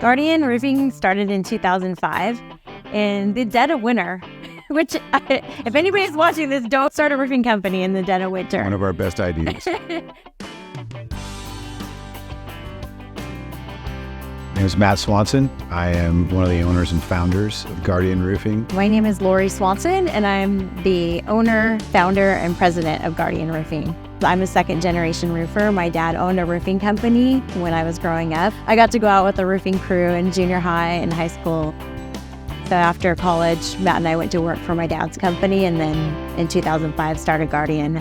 Guardian Roofing started in 2005 in the dead of winter, which if anybody's watching this, don't start a roofing company in the dead of winter. One of our best ideas. My name is Matt Swanson. I am one of the owners and founders of Guardian Roofing. My name is Lori Swanson, and I'm the owner, founder, and president of Guardian Roofing. I'm a second-generation roofer. My dad owned a roofing company when I was growing up. I got to go out with the roofing crew in junior high and high school. So after college, Matt and I went to work for my dad's company, and then in 2005 started Guardian.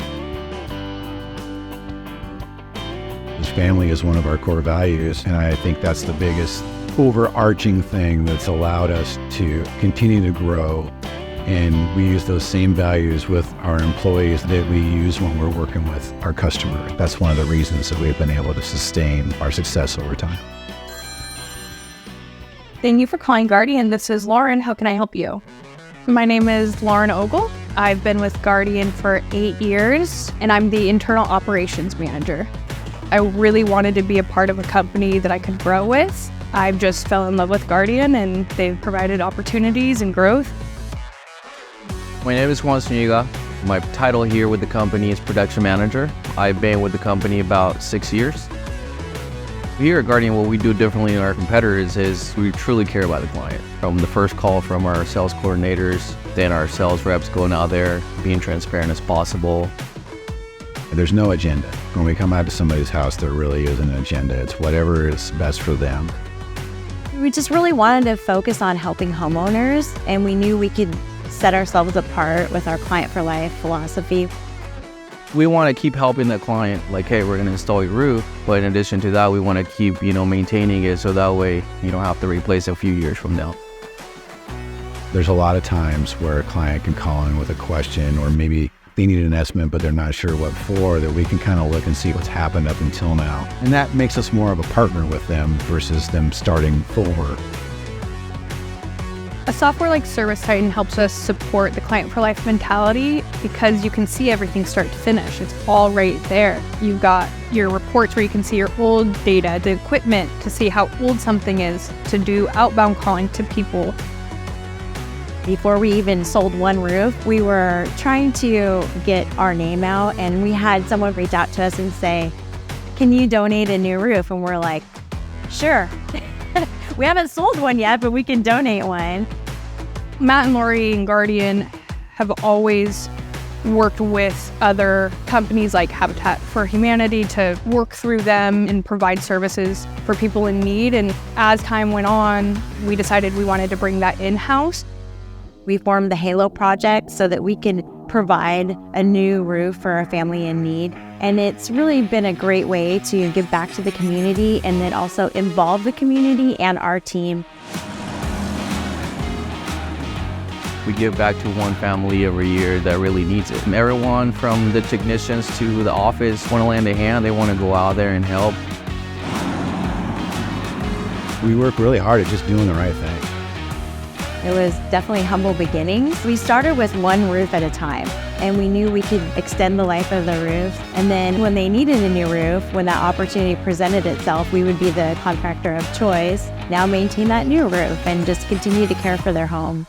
Family is one of our core values, and I think that's the biggest overarching thing that's allowed us to continue to grow. And we use those same values with our employees that we use when we're working with our customers. That's one of the reasons that we've been able to sustain our success over time. Thank you for calling Guardian. This is Lauren. How can I help you? My name is Lauren Ogle. I've been with Guardian for 8 years, and I'm the internal operations manager. I really wanted to be a part of a company that I could grow with. I just fell in love with Guardian, and they've provided opportunities and growth. My name is Juan Zuniga. My title here with the company is production manager. I've been with the company about 6 years. Here at Guardian, what we do differently than our competitors is we truly care about the client. From the first call from our sales coordinators, then our sales reps going out there, being transparent as possible. There's no agenda. When we come out to somebody's house, there really is an agenda. It's whatever is best for them. We just really wanted to focus on helping homeowners, and we knew we could set ourselves apart with our client for life philosophy. We want to keep helping the client, like, hey, we're going to install your roof, but in addition to that, we want to keep, maintaining it so that way you don't have to replace it a few years from now. There's a lot of times where a client can call in with a question, or maybe they need an estimate, but they're not sure what for, that we can kind of look and see what's happened up until now. And that makes us more of a partner with them versus them starting full work. A software like ServiceTitan helps us support the client for life mentality because you can see everything start to finish. It's all right there. You've got your reports where you can see your old data, the equipment to see how old something is, to do outbound calling to people. Before we even sold one roof, we were trying to get our name out, and we had someone reach out to us and say, "Can you donate a new roof?" And we're like, "Sure." We haven't sold one yet, but we can donate one. Matt and Lori and Guardian have always worked with other companies like Habitat for Humanity to work through them and provide services for people in need. And as time went on, we decided we wanted to bring that in-house. We formed the Halo Project so that we can provide a new roof for a family in need. And it's really been a great way to give back to the community and then also involve the community and our team. We give back to one family every year that really needs it. And everyone from the technicians to the office want to lend a hand. They want to go out there and help. We work really hard at just doing the right thing. It was definitely humble beginnings. We started with one roof at a time, and we knew we could extend the life of the roof. And then when they needed a new roof, when that opportunity presented itself, we would be the contractor of choice. Now maintain that new roof and just continue to care for their home.